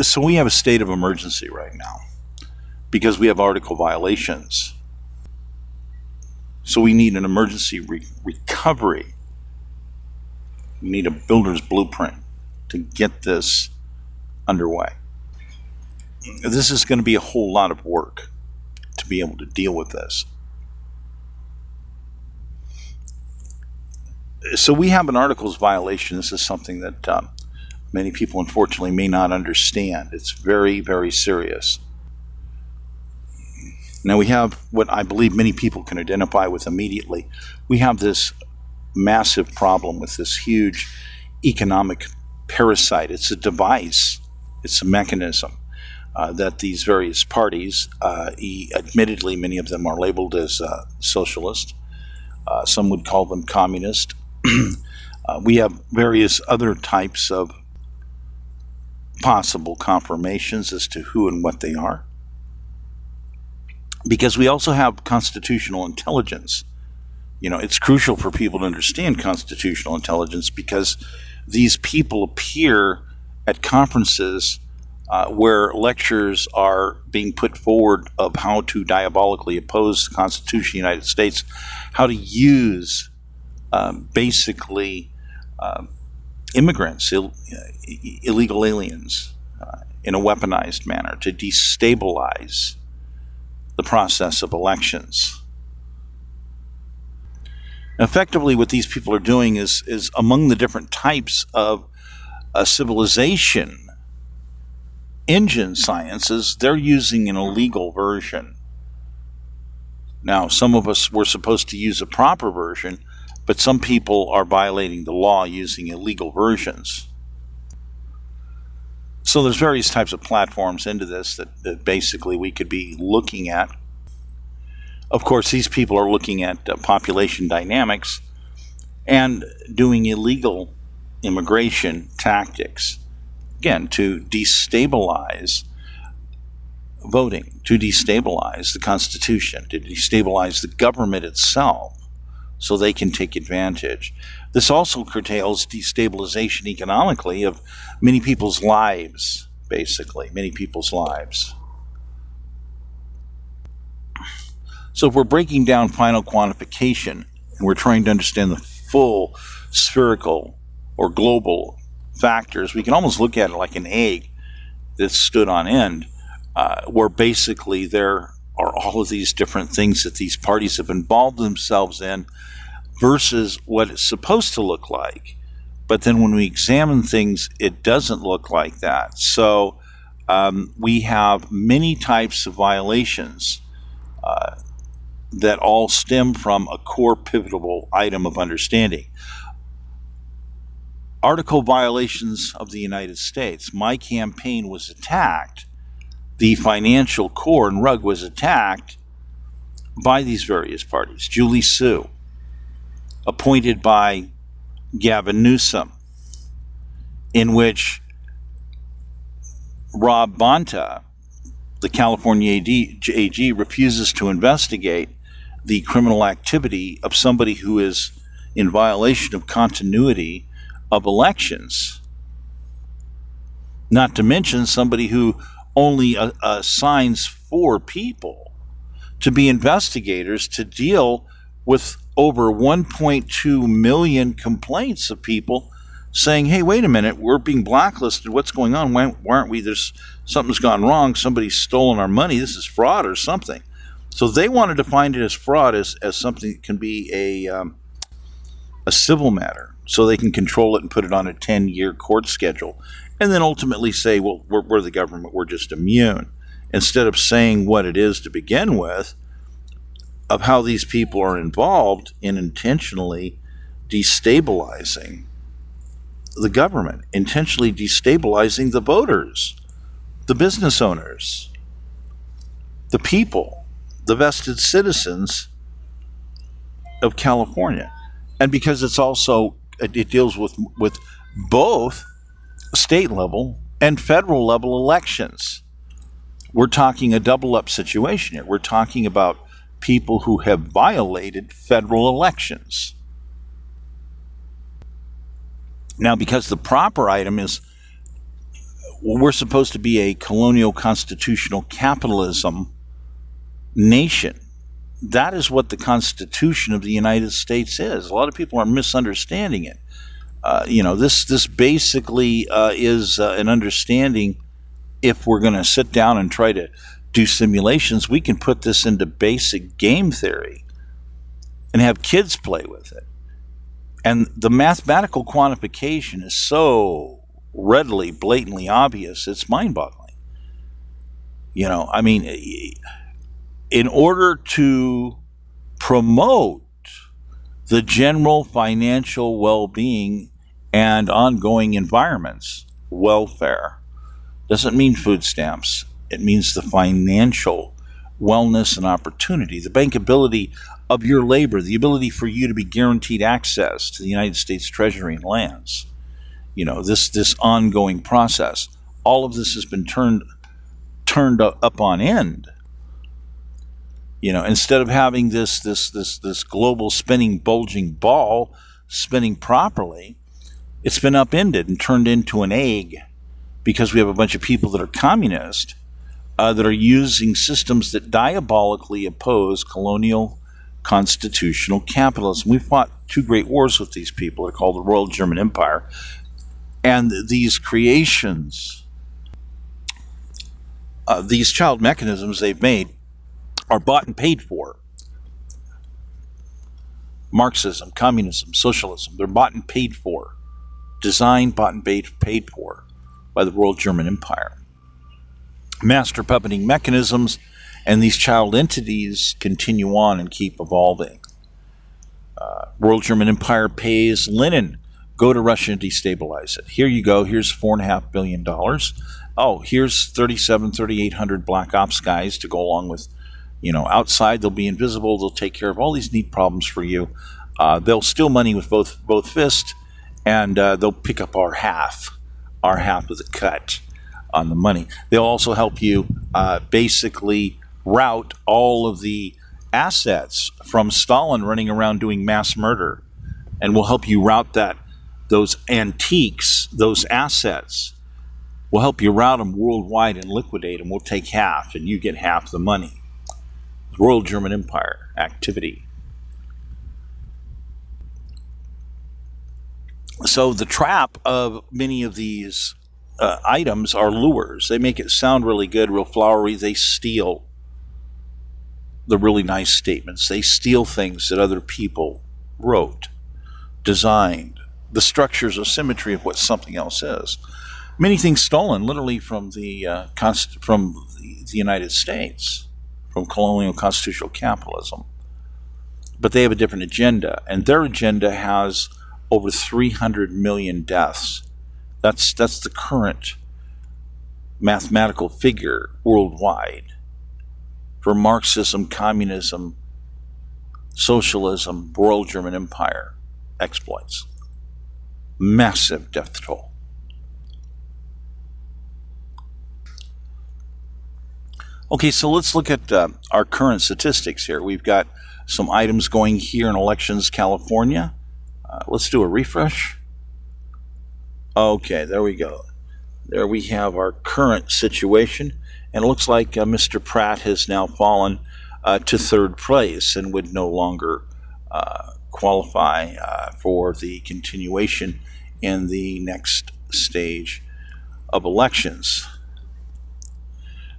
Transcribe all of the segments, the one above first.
So we have a state of emergency right now because we have article violations. So we need an emergency recovery. We need a builder's blueprint to get this underway. This is going to be a whole lot of work to be able to deal with this. So we have an articles violation. This is something that many people unfortunately may not understand. It's very, very serious. Now we have what I believe many people can identify with immediately. We have this massive problem with this huge economic parasite. It's a device, it's a mechanism that these various parties, admittedly many of them are labeled as socialist, some would call them communist. We have various other types of possible confirmations as to who and what they are. Because we also have constitutional intelligence. You know, it's crucial for people to understand constitutional intelligence because these people appear at conferences where lectures are being put forward of how to diabolically oppose the Constitution of the United States, how to use basically immigrants, illegal aliens, in a weaponized manner to destabilize the process of elections. Effectively, what these people are doing is among the different types of civilization engine sciences, they're using an illegal version. Now, some of us were supposed to use a proper version, but some people are violating the law using illegal versions. So there's various types of platforms into this that basically we could be looking at. Of course, these people are looking at population dynamics and doing illegal immigration tactics, again, to destabilize voting, to destabilize the Constitution, to destabilize the government itself so they can take advantage. This also curtails destabilization economically of many people's lives, basically, many people's lives. So if we're breaking down final quantification and we're trying to understand the full spherical or global factors, we can almost look at it like an egg that stood on end, where basically there are all of these different things that these parties have involved themselves in versus what it's supposed to look like. But then when we examine things, it doesn't look like that. So we have many types of violations that all stem from a core pivotal item of understanding. Article violations of the United States. My campaign was attacked. The financial core and rug was attacked by these various parties. Julie Sue, appointed by Gavin Newsom, in which Rob Bonta, the California AG, refuses to investigate the criminal activity of somebody who is in violation of continuity of elections. Not to mention somebody who only assigns 4 people to be investigators to deal with over 1.2 million complaints of people saying, hey, wait a minute, we're being blacklisted. What's going on? Why aren't we? Something's gone wrong. Somebody's stolen our money. This is fraud or something. So they wanted to find it as fraud as something that can be a civil matter, so they can control it and put it on a 10-year court schedule, and then ultimately say, well, we're the government, we're just immune, instead of saying what it is to begin with, of how these people are involved in intentionally destabilizing the government, intentionally destabilizing the voters, the business owners, the people, the vested citizens of California. And because it deals with both state level and federal level elections. We're talking a double up situation here. We're talking about people who have violated federal elections. Now, because the proper item is we're supposed to be a colonial constitutional capitalism nation. That is what the Constitution of the United States is. A lot of people are misunderstanding it. This basically is an understanding. If we're going to sit down and try to do simulations, we can put this into basic game theory and have kids play with it. And the mathematical quantification is so readily, blatantly obvious, it's mind-boggling. In order to promote the general financial well-being and ongoing environment's welfare, doesn't mean food stamps. It means the financial wellness and opportunity, the bankability of your labor, the ability for you to be guaranteed access to the United States Treasury and lands. This ongoing process. All of this has been turned up on end. Instead of having this global spinning, bulging ball spinning properly, it's been upended and turned into an egg, because we have a bunch of people that are communist, that are using systems that diabolically oppose colonial constitutional capitalism. We fought 2 great wars with these people. They're called the Royal German Empire. And these creations, these child mechanisms they've made, are bought and paid for. Marxism, communism, socialism, they're bought and paid for. Designed, bought and paid for by the Royal German Empire. Master puppeting mechanisms, and these child entities continue on and keep evolving. Royal German Empire pays Lenin, go to Russia and destabilize it. Here you go, here's $4.5 billion. Oh, here's 3,800 black ops guys to go along with, outside they'll be invisible, they'll take care of all these neat problems for you. They'll steal money with both fists, and they'll pick up our half of the cut on the money. They'll also help you basically route all of the assets from Stalin running around doing mass murder, and we'll help you route those antiques, those assets. We'll help you route them worldwide and liquidate them. We'll take half, and you get half the money. Royal German Empire activity. So the trap of many of these items are lures. They make it sound really good, real flowery. They steal the really nice statements. They steal things that other people wrote, designed, the structures of symmetry of what something else is. Many things stolen literally from the United States, from colonial constitutional capitalism. But they have a different agenda, and their agenda has over 300 million deaths. That's the current mathematical figure worldwide for Marxism, communism, socialism, Royal German Empire exploits. Massive death toll. Okay, so let's look at our current statistics here. We've got some items going here in elections, California. Let's do a refresh. Okay, there we go. There we have our current situation, and it looks like Mr. Pratt has now fallen to 3rd place and would no longer qualify for the continuation in the next stage of elections.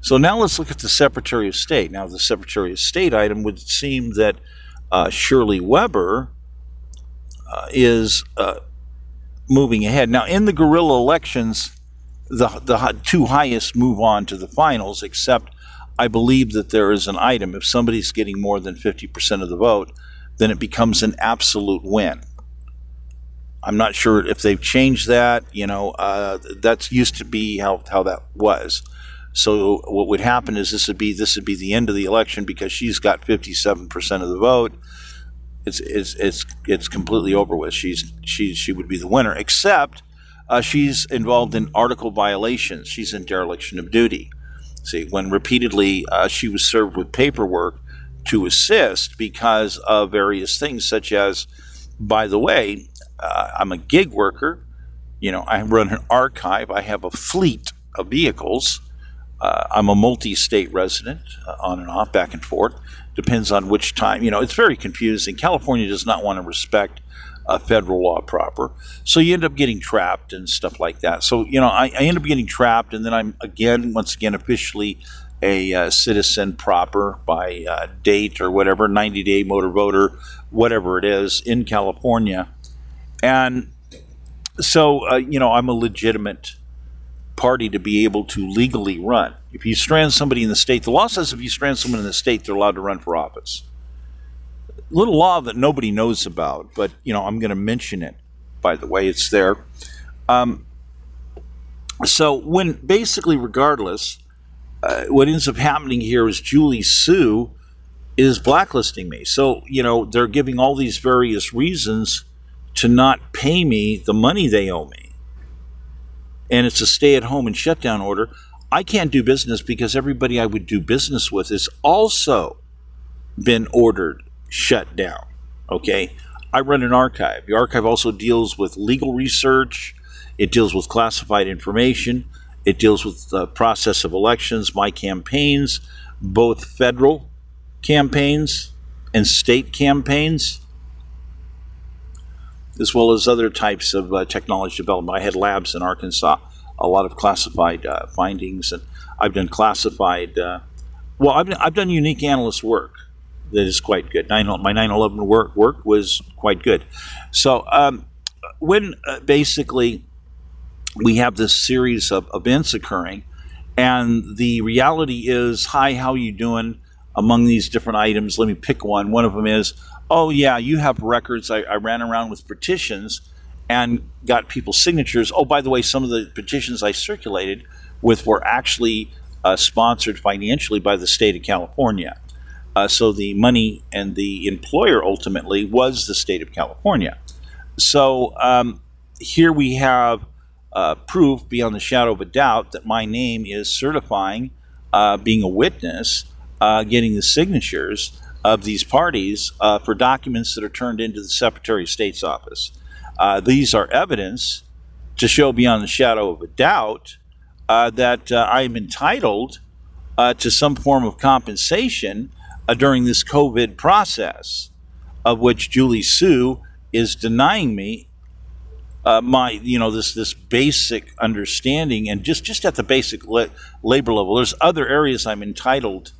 So now let's look at the Secretary of State. Now, the Secretary of State item would seem that Shirley Weber is moving ahead. Now, in the guerrilla elections, the 2 highest move on to the finals, except I believe that there is an item. If somebody's getting more than 50% of the vote, then it becomes an absolute win. I'm not sure if they've changed that. That's used to be how that was. So what would happen is this would be the end of the election because she's got 57% of the vote. It's completely over with. She would be the winner, except she's involved in article violations. She's in dereliction of duty. See, when repeatedly she was served with paperwork to assist because of various things, such as, by the way, I'm a gig worker. I run an archive. I have a fleet vehicles. I'm a multi-state resident, on and off, back and forth. Depends on which time. It's very confusing. California does not want to respect federal law proper. So you end up getting trapped and stuff like that. So, I end up getting trapped, and then I'm once again, officially a citizen proper by date or whatever, 90-day motor voter, whatever it is, in California. And so, I'm a legitimate party to be able to legally run. If you strand somebody in the state, the law says if you strand someone in the state, they're allowed to run for office. Little law that nobody knows about, but I'm going to mention it. By the way, it's there. So when basically, regardless, what ends up happening here is Julie Sue is blacklisting me. So they're giving all these various reasons to not pay me the money they owe me. And it's a stay-at-home and shutdown order. I can't do business because everybody I would do business with has also been ordered shut down. Okay? I run an archive. The archive also deals with legal research. It deals with classified information. It deals with the process of elections, my campaigns, both federal campaigns and state campaigns, as well as other types of technology development. I had labs in Arkansas, a lot of classified findings, and I've done classified. I've done unique analyst work that is quite good. My 9/11 work was quite good. So when basically we have this series of events occurring, and the reality is, hi, how you doing? Among these different items, let me pick one. One of them is, oh yeah, you have records. I ran around with petitions and got people's signatures. Oh, by the way, some of the petitions I circulated with were actually sponsored financially by the state of California. So the money and the employer ultimately was the state of California. So here we have proof beyond the shadow of a doubt that my name is certifying, being a witness, getting the signatures of these parties for documents that are turned into the Secretary of State's office. These are evidence to show beyond the shadow of a doubt that I am entitled to some form of compensation during this COVID process, of which Julie Sue is denying me my, this basic understanding, and just at the basic labor level. There's other areas I'm entitled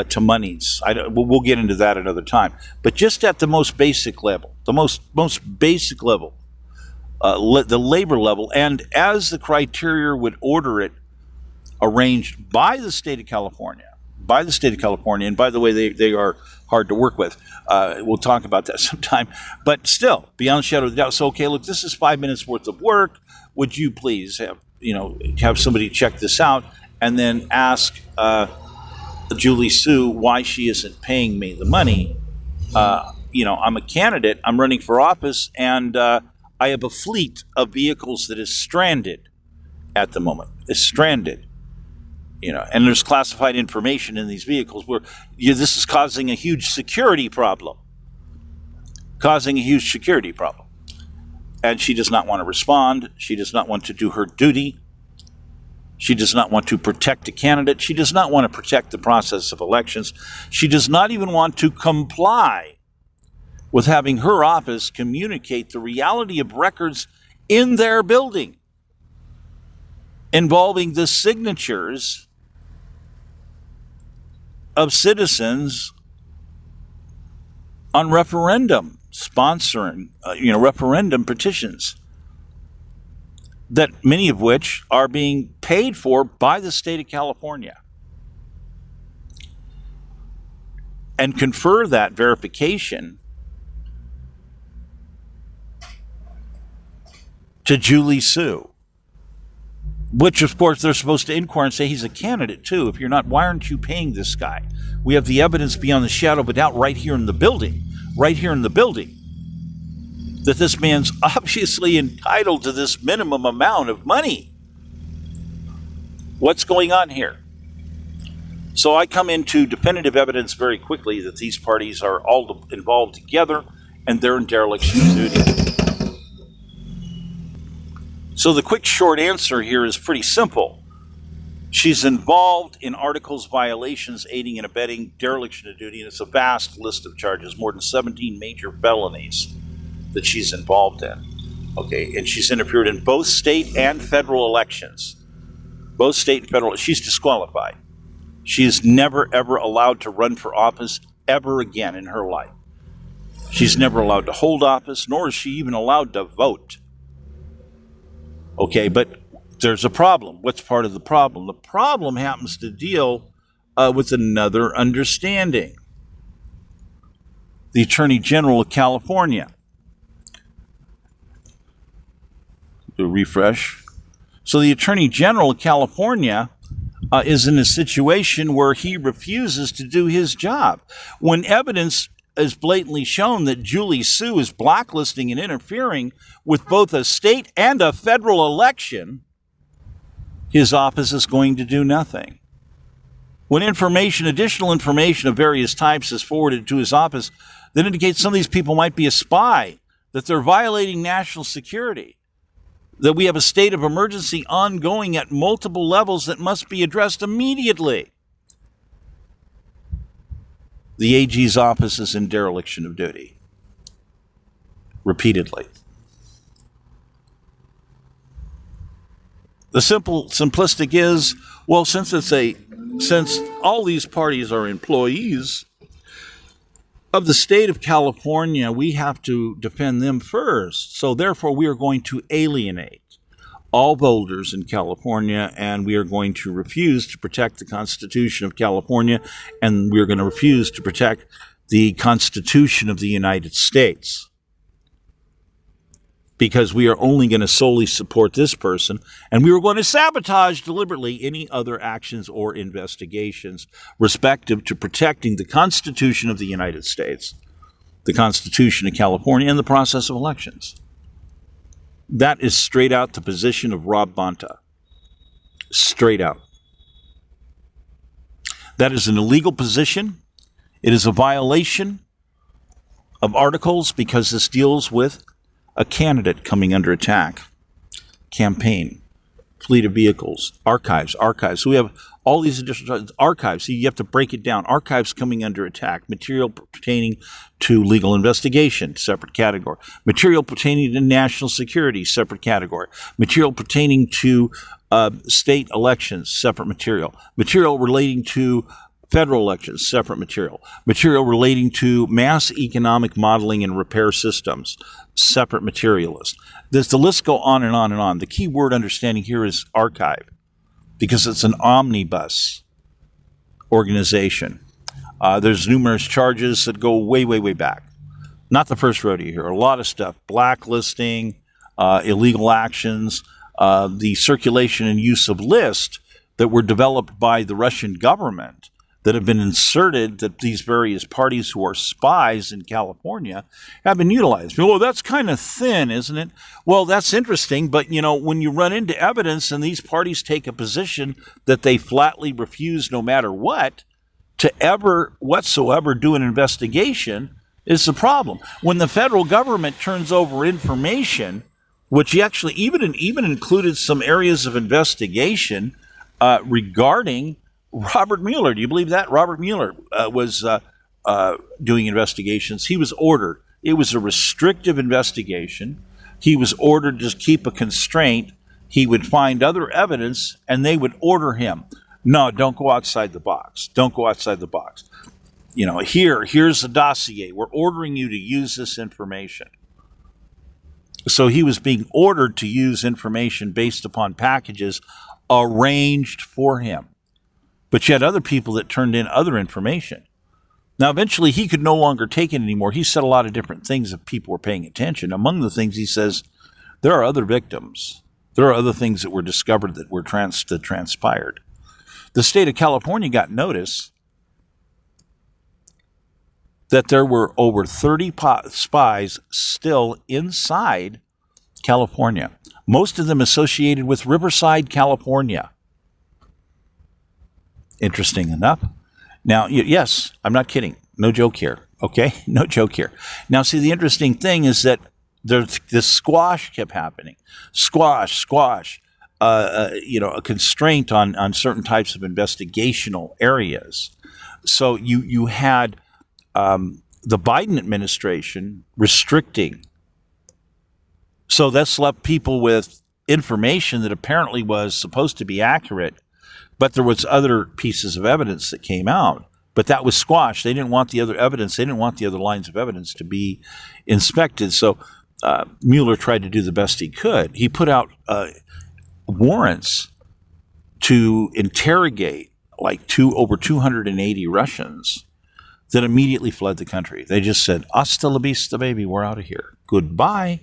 to monies. We'll get into that another time. But just at the most basic level, the most basic level, the labor level, and as the criteria would order it, arranged by the state of California. And by the way, they are hard to work with. We'll talk about that sometime. But still, beyond a shadow of a doubt. So, okay, look, this is 5 minutes worth of work. Would you please have somebody check this out and then ask Julie Sue why she isn't paying me the money? I'm a candidate. I'm running for office, and I have a fleet of vehicles that is stranded at the moment. It's stranded. And there's classified information in these vehicles where this is causing a huge security problem. And she does not want to respond. She does not want to do her duty. She does not want to protect a candidate. She does not want to protect the process of elections. She does not even want to comply with having her office communicate the reality of records in their building involving the signatures of citizens on referendum, sponsoring, referendum petitions, that many of which are being paid for by the state of California. And confer that verification to Julie Sue, which, of course, they're supposed to inquire and say he's a candidate, too. If you're not, why aren't you paying this guy? We have the evidence beyond the shadow of a doubt right here in the building, that this man's obviously entitled to this minimum amount of money. What's going on here? So I come into definitive evidence very quickly that these parties are all involved together and they're in dereliction of duty. So the quick short answer here is pretty simple. She's involved in articles, violations, aiding and abetting, dereliction of duty, and it's a vast list of charges, more than 17 major felonies that she's involved in. Okay, and she's interfered in both state and federal elections. Both state and federal, she's disqualified. She is never, ever allowed to run for office ever again in her life. She's never allowed to hold office, nor is she even allowed to vote. Okay, but there's a problem. What's part of the problem? The problem happens to deal with another understanding. The Attorney General of California. Do a refresh. So the Attorney General of California is in a situation where he refuses to do his job. When evidence is blatantly shown that Julie Su is blacklisting and interfering with both a state and a federal election, his office is going to do nothing. When additional information of various types is forwarded to his office that indicates some of these people might be a spy, that they're violating national security, that we have a state of emergency ongoing at multiple levels that must be addressed immediately, the AG's office is in dereliction of duty. Repeatedly. The simplistic is, well, since all these parties are employees of the state of California, we have to defend them first. So therefore, we are going to alienate all voters in California, and we are going to refuse to protect the Constitution of California, and we're going to refuse to protect the Constitution of the United States, because we are only going to solely support this person, and we were going to sabotage deliberately any other actions or investigations respective to protecting the Constitution of the United States, the Constitution of California, and the process of elections. That is straight out the position of Rob Bonta. Straight out. That is an illegal position. It is a violation of articles because this deals with a candidate coming under attack, campaign, fleet of vehicles, archives. So we have all these additional archives. So you have to break it down. Archives coming under attack. Material pertaining to legal investigation, separate category. Material pertaining to national security, separate category. Material pertaining to state elections, separate material. Material relating to federal elections, separate material. Material relating to mass economic modeling and repair systems, separate material list. The list go on and on and on. The key word understanding here is archive, because it's an omnibus organization. There's numerous charges that go way, way, way back. Not the first rodeo here. A lot of stuff. Blacklisting, illegal actions, the circulation and use of lists that were developed by the Russian government that have been inserted, that these various parties who are spies in California have been utilized. Well, that's kind of thin, isn't it? Well, that's interesting, but when you run into evidence and these parties take a position that they flatly refuse no matter what to ever whatsoever do an investigation, is the problem. When the federal government turns over information, which actually even included some areas of investigation regarding Robert Mueller. Do you believe that? Robert Mueller was doing investigations. He was ordered. It was a restrictive investigation. He was ordered to keep a constraint. He would find other evidence, and they would order him, no, don't go outside the box. Don't go outside the box. Here's the dossier. We're ordering you to use this information. So he was being ordered to use information based upon packages arranged for him. But you had other people that turned in other information. Now, eventually, he could no longer take it anymore. He said a lot of different things if people were paying attention. Among the things he says, there are other victims. There are other things that were discovered that transpired. The state of California got notice that there were over 30 spies still inside California, most of them associated with Riverside, California. Interesting enough. Now, yes, I'm not kidding. No joke here. Okay? No joke here. Now, see, the interesting thing is that this squash kept happening. Squash. a constraint on certain types of investigational areas. So you had the Biden administration restricting. So that's left people with information that apparently was supposed to be accurate, but there was other pieces of evidence that came out. But that was squashed. They didn't want the other evidence. They didn't want the other lines of evidence to be inspected. So Mueller tried to do the best he could. He put out warrants to interrogate over 280 Russians that immediately fled the country. They just said, "Hasta la vista, baby, we're out of here. Goodbye."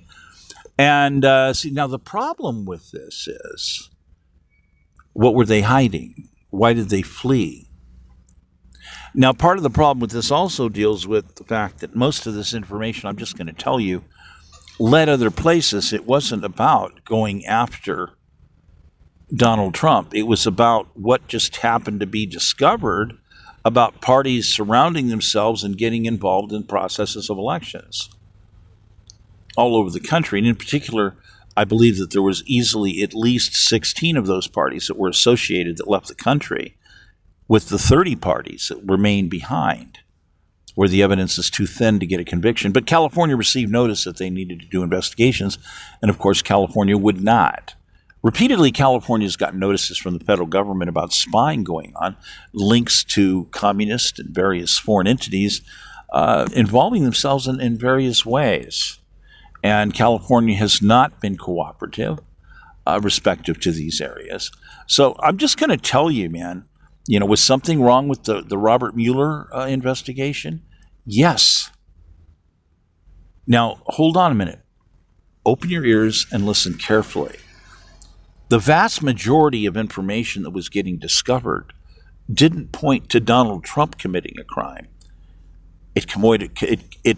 And see, now the problem with this is, what were they hiding? Why did they flee? Now, part of the problem with this also deals with the fact that most of this information I'm just going to tell you led other places. It wasn't about going after Donald Trump. It was about what just happened to be discovered about parties surrounding themselves and getting involved in processes of elections all over the country. And in particular, I believe that there was easily at least 16 of those parties that were associated that left the country, with the 30 parties that remained behind, where the evidence is too thin to get a conviction. But California received notice that they needed to do investigations, and of course California would not. Repeatedly, California's gotten notices from the federal government about spying going on, links to communist and various foreign entities involving themselves in various ways. And California has not been cooperative respective to these areas. So I'm just going to tell you, man, was something wrong with the Robert Mueller investigation? Yes. Now, hold on a minute. Open your ears and listen carefully. The vast majority of information that was getting discovered didn't point to Donald Trump committing a crime. It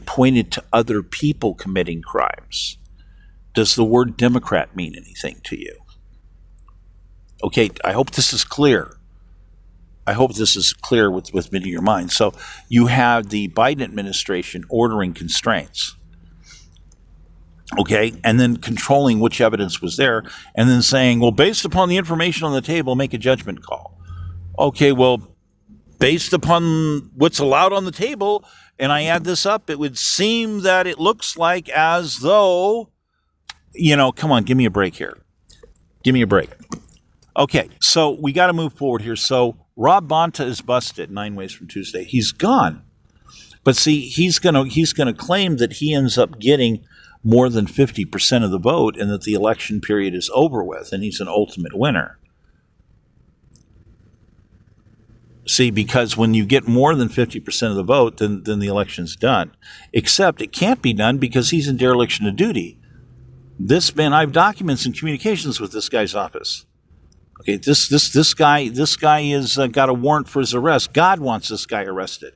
pointed to other people committing crimes. Does the word Democrat mean anything to you? Okay, I hope this is clear. I hope this is clear with many of your minds. So you have the Biden administration ordering constraints, okay, and then controlling which evidence was there, and then saying, well, based upon the information on the table, make a judgment call. Okay, well, based upon what's allowed on the table, and I add this up, it would seem that it looks like as though, come on, give me a break here. Give me a break. Okay, so we got to move forward here. So Rob Bonta is busted 9 ways from Tuesday. He's gone. But see, he's gonna claim that he ends up getting more than 50% of the vote and that the election period is over with and he's an ultimate winner. See, because when you get more than 50% of the vote, then the election's done. Except it can't be done because he's in dereliction of duty. I have documents and communications with this guy's office. Okay, this guy is got a warrant for his arrest. God wants this guy arrested.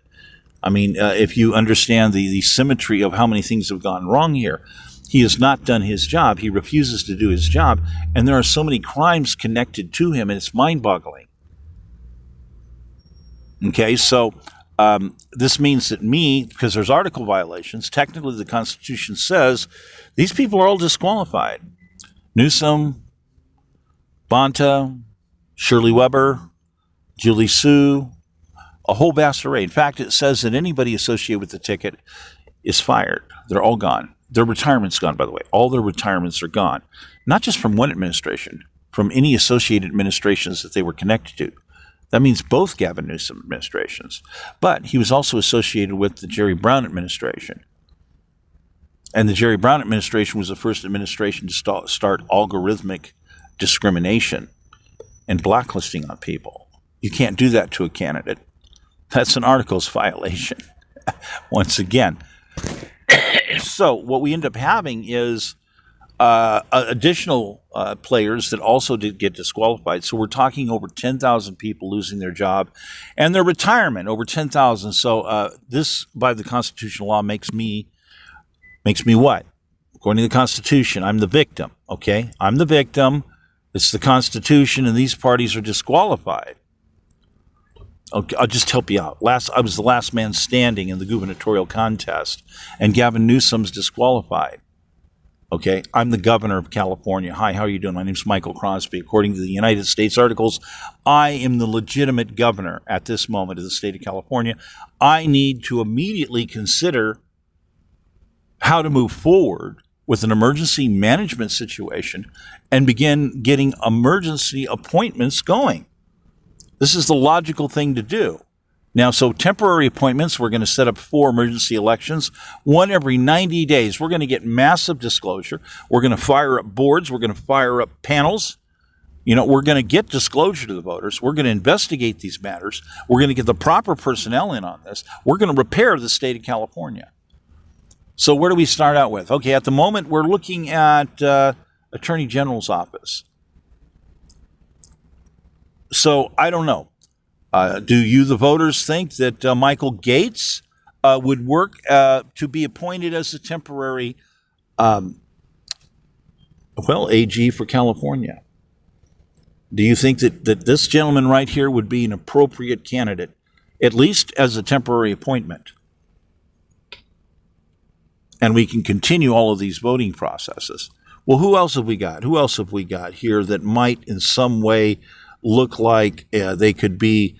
I mean, if you understand the symmetry of how many things have gone wrong here, he has not done his job. He refuses to do his job, and there are so many crimes connected to him, and it's mind-boggling. Okay, so this means that because there's article violations, technically the Constitution says these people are all disqualified. Newsom, Bonta, Shirley Weber, Julie Sue, a whole vast array. In fact, it says that anybody associated with the ticket is fired. They're all gone. Their retirement's gone, by the way. All their retirements are gone. Not just from one administration, from any associated administrations that they were connected to. That means both Gavin Newsom administrations. But he was also associated with the Jerry Brown administration. And the Jerry Brown administration was the first administration to start algorithmic discrimination and blacklisting on people. You can't do that to a candidate. That's an articles violation, once again. So what we end up having is additional players that also did get disqualified. So we're talking over 10,000 people losing their job and their retirement, over 10,000. So this, by the constitutional law, makes me what? According to the Constitution, I'm the victim, okay? I'm the victim. It's the Constitution, and these parties are disqualified. Okay, I'll just help you out. I was the last man standing in the gubernatorial contest, and Gavin Newsom's disqualified. Okay, I'm the governor of California. Hi, how are you doing? My name's Michael Crosby. According to the United States articles, I am the legitimate governor at this moment of the state of California. I need to immediately consider how to move forward with an emergency management situation and begin getting emergency appointments going. This is the logical thing to do. Now, so temporary appointments, we're going to set up 4 emergency elections, one every 90 days. We're going to get massive disclosure. We're going to fire up boards. We're going to fire up panels. We're going to get disclosure to the voters. We're going to investigate these matters. We're going to get the proper personnel in on this. We're going to repair the state of California. So where do we start out with? Okay, at the moment, we're looking at Attorney General's office. So I don't know. Do you, the voters, think that Michael Gates would work to be appointed as a temporary, AG for California? Do you think that this gentleman right here would be an appropriate candidate, at least as a temporary appointment? And we can continue all of these voting processes. Well, who else have we got? Who else have we got here that might in some way look like they could be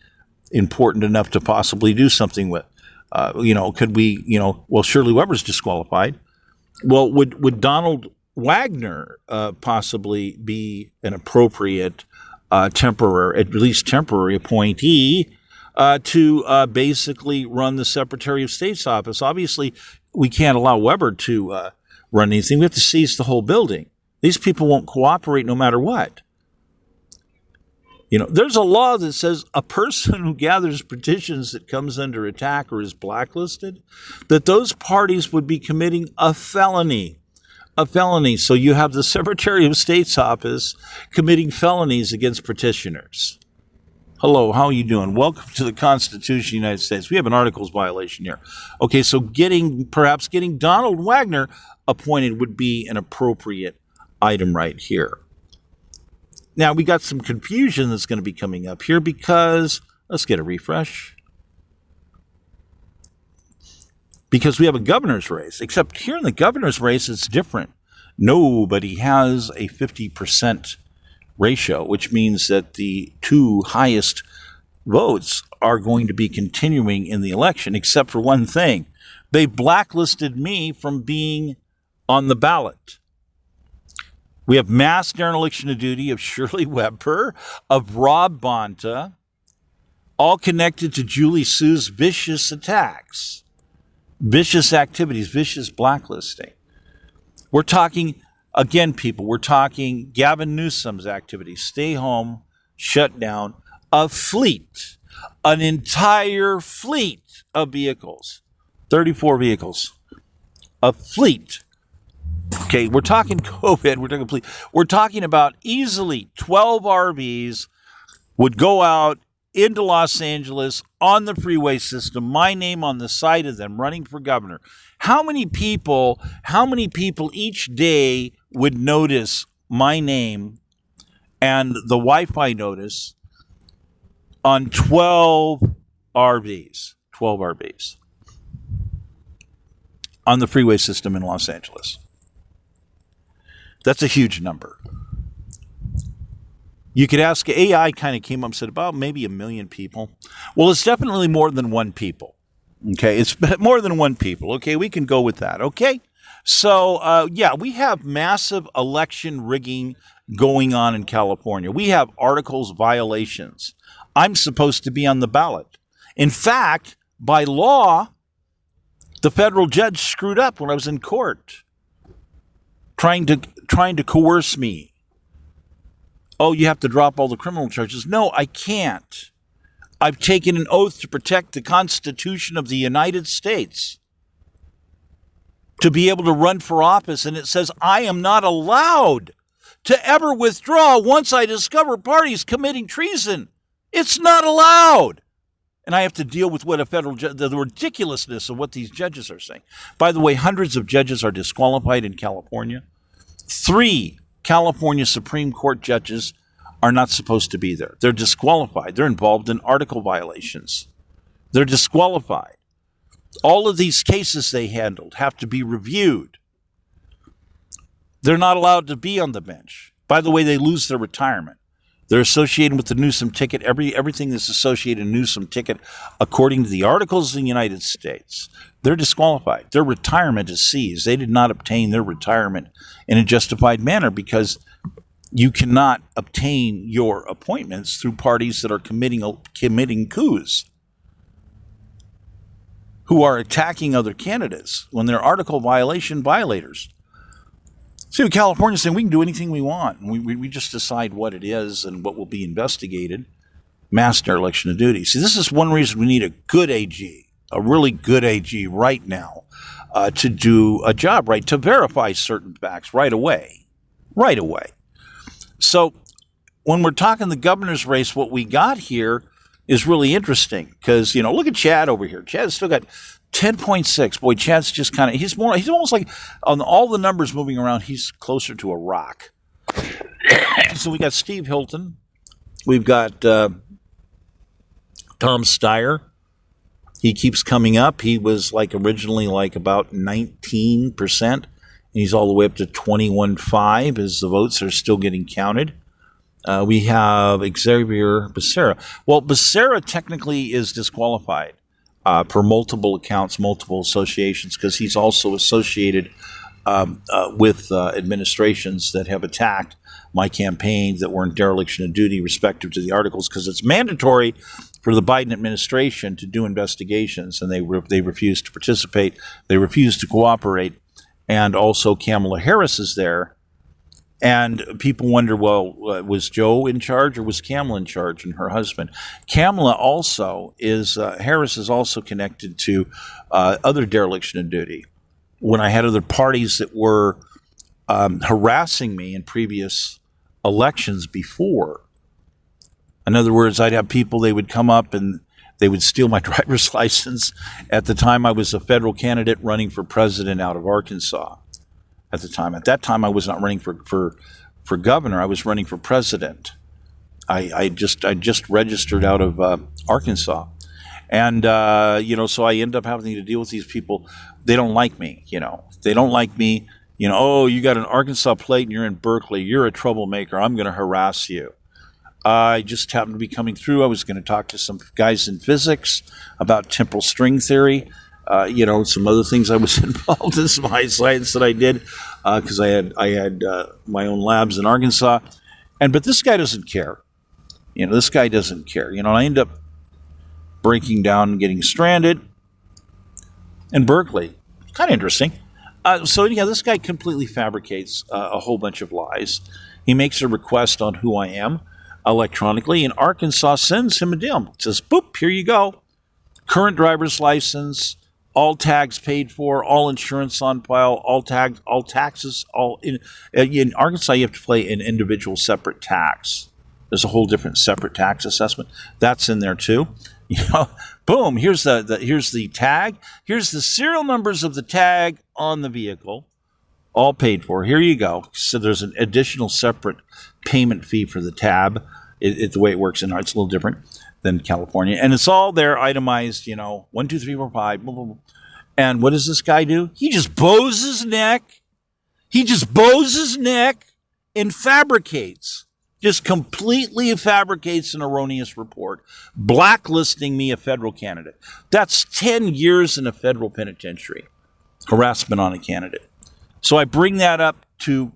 important enough to possibly do something with? Could we, Shirley Weber's disqualified. Well, would Donald Wagner possibly be an appropriate temporary appointee to basically run the Secretary of State's office? Obviously, we can't allow Weber to run anything. We have to seize the whole building. These people won't cooperate no matter what. There's a law that says a person who gathers petitions that comes under attack or is blacklisted, that those parties would be committing a felony. So you have the Secretary of State's office committing felonies against petitioners. Hello, how are you doing? Welcome to the Constitution of the United States. We have an articles violation here. Okay, so perhaps getting Donald Wagner appointed would be an appropriate item right here. Now, we got some confusion that's going to be coming up here because, let's get a refresh. Because we have a governor's race, except here in the governor's race, it's different. Nobody has a 50% ratio, which means that the 2 highest votes are going to be continuing in the election, except for one thing. They blacklisted me from being on the ballot. We have mass dereliction of duty of Shirley Weber, of Rob Bonta, all connected to Julie Sue's vicious attacks, vicious activities, vicious blacklisting. We're talking, again, people, we're talking Gavin Newsom's activities, stay home, shut down, a fleet, an entire fleet of vehicles, 34 vehicles, a fleet. Okay, we're talking COVID, we're talking about easily 12 RVs would go out into Los Angeles on the freeway system, my name on the side of them, running for governor. How many people each day would notice my name and the Wi-Fi notice on 12 RVs on the freeway system in Los Angeles? That's a huge number. You could ask, AI kind of came up and said about maybe 1 million people. Well, it's definitely more than 1 people. Okay, it's more than 1 people. Okay, we can go with that. Okay, so we have massive election rigging going on in California. We have articles violations. I'm supposed to be on the ballot. In fact, by law, the federal judge screwed up when I was in court, trying to coerce me. Oh, you have to drop all the criminal charges. No, I can't. I've taken an oath to protect the Constitution of the United States to be able to run for office, and it says I am not allowed to ever withdraw once I discover parties committing treason. It's not allowed. And I have to deal with what a federal judge, the ridiculousness of what these judges are saying. By the way, hundreds of judges are disqualified in California. 3 California Supreme Court judges are not supposed to be there. They're disqualified. They're involved in article violations. They're disqualified. All of these cases they handled have to be reviewed. They're not allowed to be on the bench. By the way, they lose their retirement. They're associated with the Newsom ticket. Everything that's associated with Newsom ticket, according to the articles in the United States, they're disqualified. Their retirement is seized. They did not obtain their retirement in a justified manner because you cannot obtain your appointments through parties that are committing coups, who are attacking other candidates when they're article violators. See, California's saying we can do anything we want. We just decide what it is and what will be investigated. Mass dereliction of duty. See, this is one reason we need a good AG, a really good AG right now, to do a job right, to verify certain facts right away. Right away. So when we're talking the governor's race, what we got here is really interesting because, look at Chad over here. Chad's still got 10.6. Boy, Chad's just kind of, he's almost like on all the numbers moving around, he's closer to a rock. So we got Steve Hilton. We've got Tom Steyer. He keeps coming up. He was originally about 19%. And he's all the way up to 21.5 as the votes are still getting counted. We have Xavier Becerra. Well, Becerra technically is disqualified per multiple accounts, multiple associations, because he's also associated with administrations that have attacked my campaign that were in dereliction of duty respective to the articles, because it's mandatory for the Biden administration to do investigations, and they refuse to participate. They refuse to cooperate. And also Kamala Harris is there. And people wonder, well, was Joe in charge or was Kamala in charge, and her husband? Kamala also is, Harris is also connected to other dereliction of duty. When I had other parties that were harassing me in previous elections before, in other words, I'd have people, they would come up and they would steal my driver's license. At the time, I was a federal candidate running for president out of Arkansas. At that time, I was not running for governor. I was running for president. I just registered out of Arkansas, and so I end up having to deal with these people. They don't like me. They don't like me. Oh, you got an Arkansas plate and you're in Berkeley. You're a troublemaker. I'm going to harass you. I just happened to be coming through. I was going to talk to some guys in physics about temporal string theory. Some other things I was involved in, some high science that I did because I had my own labs in Arkansas. But this guy doesn't care. This guy doesn't care. I end up breaking down and getting stranded in Berkeley. Kind of interesting. This guy completely fabricates a whole bunch of lies. He makes a request on who I am electronically, and Arkansas sends him a deal. It says, boop, here you go. Current driver's license, all tags paid for, all insurance on file, all taxes, in Arkansas, you have to pay an individual separate tax. There's a whole different separate tax assessment. That's in there too. Boom, here's the tag. Here's the serial numbers of the tag on the vehicle, all paid for. Here you go. So there's an additional separate payment fee for the tab. The way it works in it's a little different than California. And it's all there itemized, 1, 2, 3, 4, 5, blah, blah, blah. And what does this guy do? He just bows his neck. And fabricates. Just completely fabricates an erroneous report, blacklisting me a federal candidate. That's 10 years in a federal penitentiary. Harassment on a candidate. So I bring that up to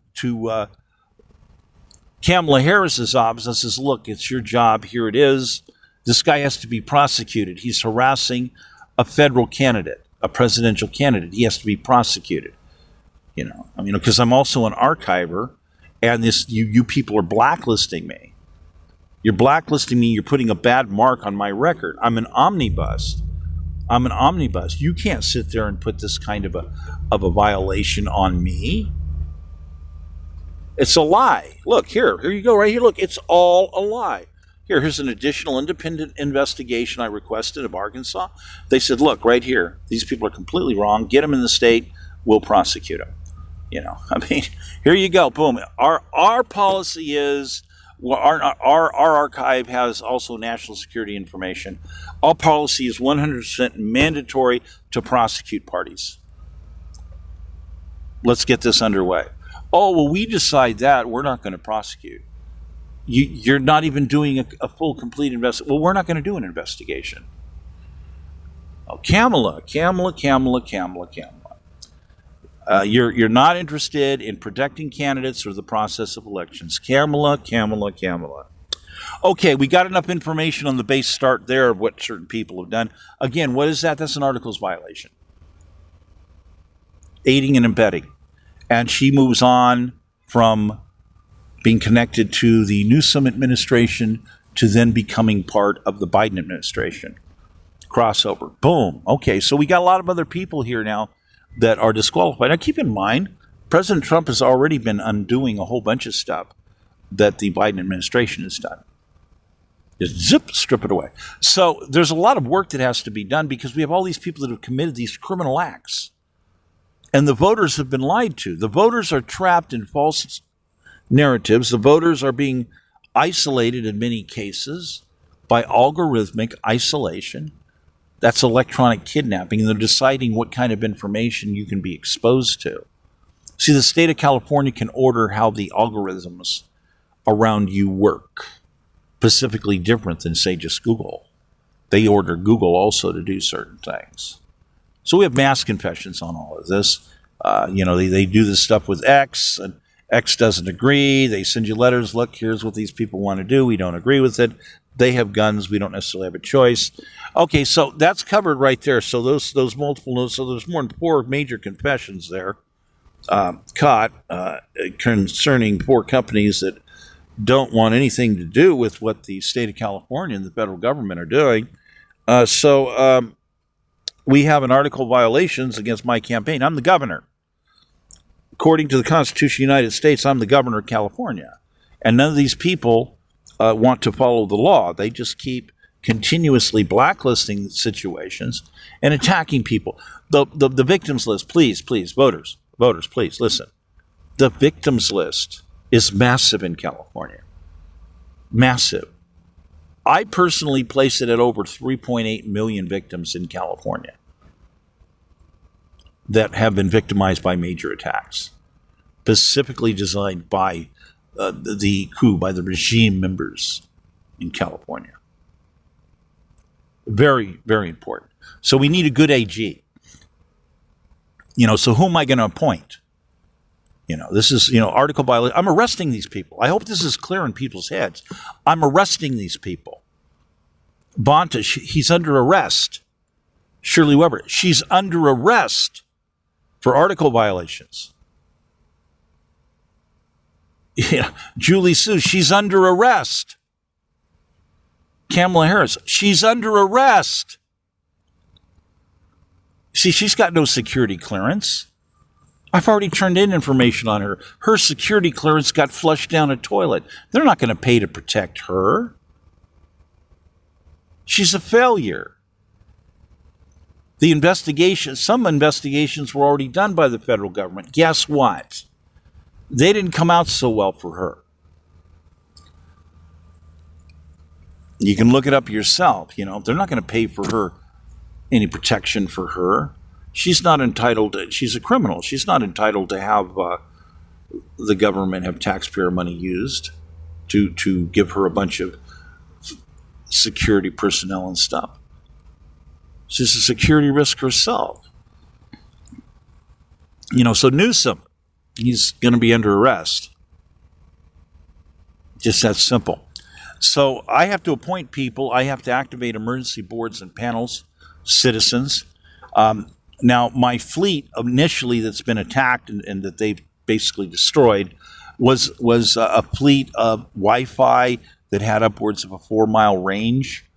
Kamala Harris's office. I says, look, it's your job. Here it is. This guy has to be prosecuted. He's harassing a federal candidate, a presidential candidate. He has to be prosecuted. Because I'm also an archiver, and you people are blacklisting me. You're blacklisting me. You're putting a bad mark on my record. I'm an omnibus. You can't sit there and put this kind of a violation on me. It's a lie. Look, here you go, right here. Look, it's all a lie. Here's an additional independent investigation I requested of Arkansas. They said, look, right here, these people are completely wrong. Get them in the state. We'll prosecute them. Here you go. Boom. Our policy is, our archive has also national security information. Our policy is 100% mandatory to prosecute parties. Let's get this underway. Oh, well, we decide that. We're not going to prosecute. You're not even doing a full, complete investigation. Well, we're not going to do an investigation. Oh, Kamala. You're not interested in protecting candidates or the process of elections. Kamala. Okay, we got enough information on the base start there of what certain people have done. Again, what is that? That's an articles violation. Aiding and abetting. And she moves on from being connected to the Newsom administration to then becoming part of the Biden administration. Crossover. Boom. Okay, so we got a lot of other people here now that are disqualified. Now, keep in mind, President Trump has already been undoing a whole bunch of stuff that the Biden administration has done. Just zip, strip it away. So there's a lot of work that has to be done because we have all these people that have committed these criminal acts. And the voters have been lied to. The voters are trapped in false narratives. The voters are being isolated in many cases by algorithmic isolation. That's electronic kidnapping. And they're deciding what kind of information you can be exposed to. See, the state of California can order how the algorithms around you work. Specifically different than, say, just Google. They order Google also to do certain things. So we have mass confessions on all of this. They do this stuff with X, and X doesn't agree. They send you letters. Look, here's what these people want to do. We don't agree with it. They have guns. We don't necessarily have a choice. Okay, so that's covered right there. So those multiple notes. So there's more than 4 major confessions there caught concerning 4 companies that don't want anything to do with what the state of California and the federal government are doing. We have an article violations against my campaign. I'm the governor. According to the Constitution of the United States, I'm the governor of California. And none of these people want to follow the law. They just keep continuously blacklisting situations and attacking people. The victims list, please, voters, please, listen. The victims list is massive in California. Massive. I personally place it at over 3.8 million victims in California that have been victimized by major attacks, specifically designed by the coup, by the regime members in California. Very, very important. So we need a good AG. So who am I going to appoint? This is, article violation. I'm arresting these people. I hope this is clear in people's heads. I'm arresting these people. Bonta, he's under arrest. Shirley Weber, she's under arrest for article violations. Julie Su, she's under arrest. Kamala Harris, she's under arrest. See, she's got no security clearance. I've already turned in information on her. Her security clearance got flushed down a toilet. They're not going to pay to protect her. She's a failure. Some investigations were already done by the federal government. Guess what? They didn't come out so well for her. You can look it up yourself. They're not going to pay for her any protection for her. She's not entitled to, she's a criminal. She's not entitled to have the government have taxpayer money used to give her a bunch of security personnel and stuff. She's a security risk herself. So Newsom, he's going to be under arrest. Just that simple. So I have to appoint people. I have to activate emergency boards and panels, citizens. Now, my fleet initially that's been attacked and that they've basically destroyed was a fleet of Wi-Fi that had upwards of a 4-mile range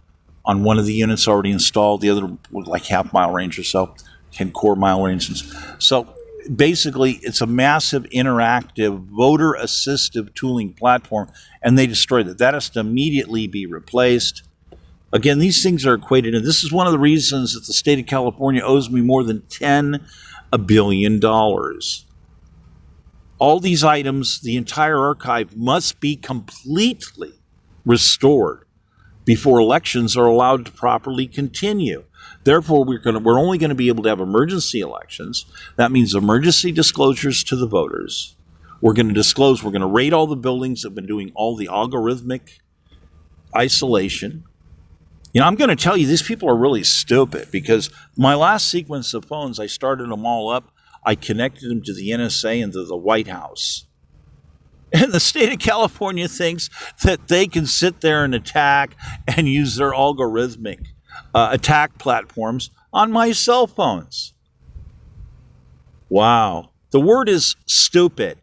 on one of the units already installed. The other was like half-mile range or so, 10-quarter-mile range. So basically, it's a massive interactive voter-assistive tooling platform, and they destroyed it. That has to immediately be replaced. Again, these things are equated, and this is one of the reasons that the state of California owes me more than $10 billion. All these items, the entire archive, must be completely restored before elections are allowed to properly continue. Therefore, we're only going to be able to have emergency elections. That means emergency disclosures to the voters. We're going to disclose, we're going to rate all the buildings that have been doing all the algorithmic isolation. I'm going to tell you, these people are really stupid, because my last sequence of phones, I started them all up. I connected them to the NSA and to the White House. And the state of California thinks that they can sit there and attack and use their algorithmic attack platforms on my cell phones. Wow. The word is stupid.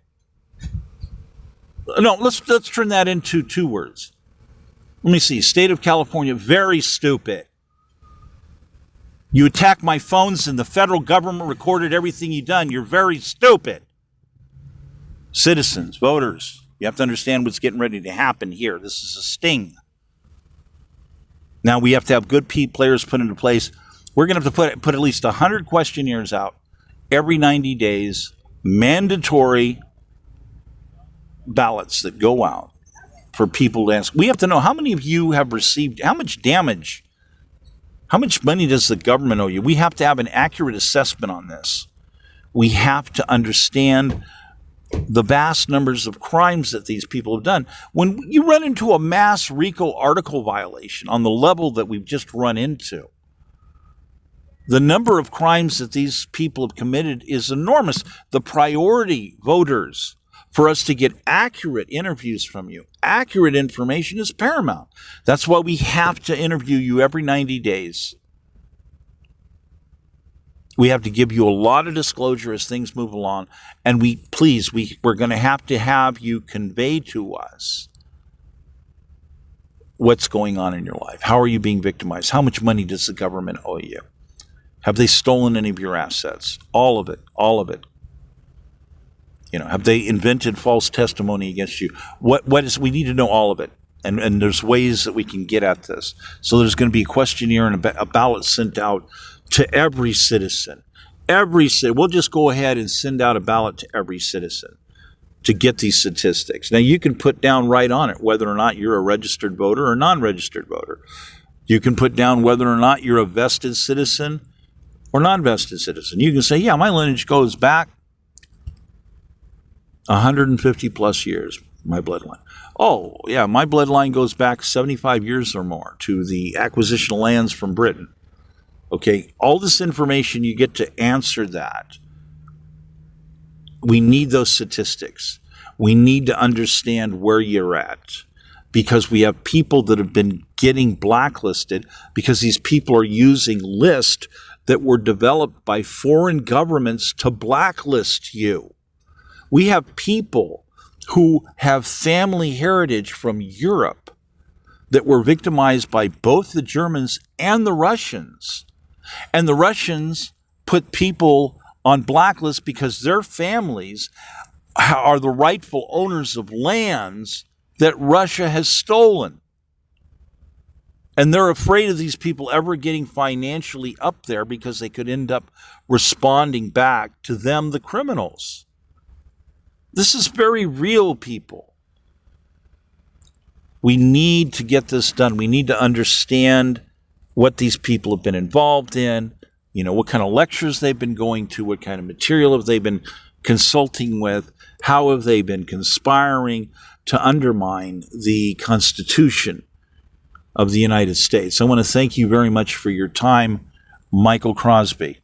No, let's turn that into 2 words. Let me see. State of California, very stupid. You attack my phones and the federal government recorded everything you've done. You're very stupid. Citizens, voters, you have to understand what's getting ready to happen here. This is a sting. Now we have to have good players put into place. We're going to have to put at least 100 questionnaires out every 90 days, mandatory ballots that go out for people to ask. We have to know how many of you have received, how much damage, how much money does the government owe you? We have to have an accurate assessment on this. We have to understand the vast numbers of crimes that these people have done. When you run into a mass RICO article violation on the level that we've just run into, the number of crimes that these people have committed is enormous. The priority, voters, for us to get accurate interviews from you, accurate information, is paramount. That's why we have to interview you every 90 days. We have to give you a lot of disclosure as things move along, and we're going to have you convey to us what's going on in your life. How are you being victimized? How much money does the government owe you? Have they stolen any of your assets? All of it, all of it. Have they invented false testimony against you? We need to know all of it. And there's ways that we can get at this. So there's going to be a questionnaire and a ballot sent out to every citizen. We'll just go ahead and send out a ballot to every citizen to get these statistics. Now, you can put down right on it whether or not you're a registered voter or non-registered voter. You can put down whether or not you're a vested citizen or non-vested citizen. You can say, yeah, my lineage goes back 150 plus years, my bloodline. Oh, yeah, my bloodline goes back 75 years or more to the acquisition of lands from Britain. Okay, all this information, you get to answer that. We need those statistics. We need to understand where you're at, because we have people that have been getting blacklisted because these people are using lists that were developed by foreign governments to blacklist you. We have people who have family heritage from Europe that were victimized by both the Germans and the Russians. And the Russians put people on blacklists because their families are the rightful owners of lands that Russia has stolen. And they're afraid of these people ever getting financially up there because they could end up responding back to them, the criminals. This is very real, people. We need to get this done. We need to understand what these people have been involved in, what kind of lectures they've been going to, what kind of material have they been consulting with, how have they been conspiring to undermine the Constitution of the United States. I want to thank you very much for your time, Michael Crosby.